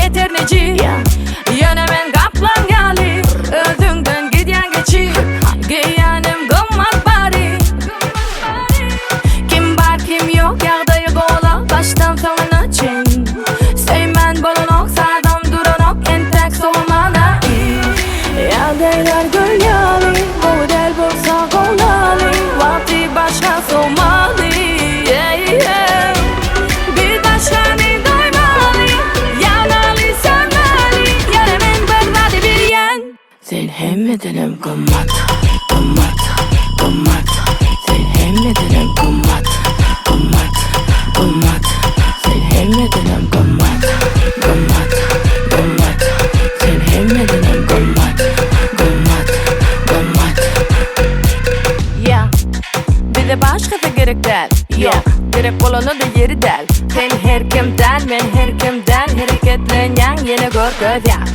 eterneci. Yana men kaplan gali, öldüğünden gidyen geçi. Giyenim gımmat bari. Kim var kim yok yağdayı gola, baştan sonuna çin. Seymen bolunok sağdan duranok, entek soğumana iyi. Yağdaylar gül yali, model bolsa golali. Vakti başka soğumalı. Bir taşlarını doymalı, yanalı sönmeli. Yeremin bırnadı bir yen. Sen hemmedenim gımmat, gımmat, gımmat. Sen hemmedenim gımmat, gımmat, gımmat. Sen hemmedenim gımmat, gımmat, gımmat. Sen hemmedenim gımmat, gımmat, gımmat. Ya, bir de başka da gerek değil. Yok, gerek olanı da yeri değil. Sen her kimden, ben her kimden. Hareketlen yan yine gör göz yan.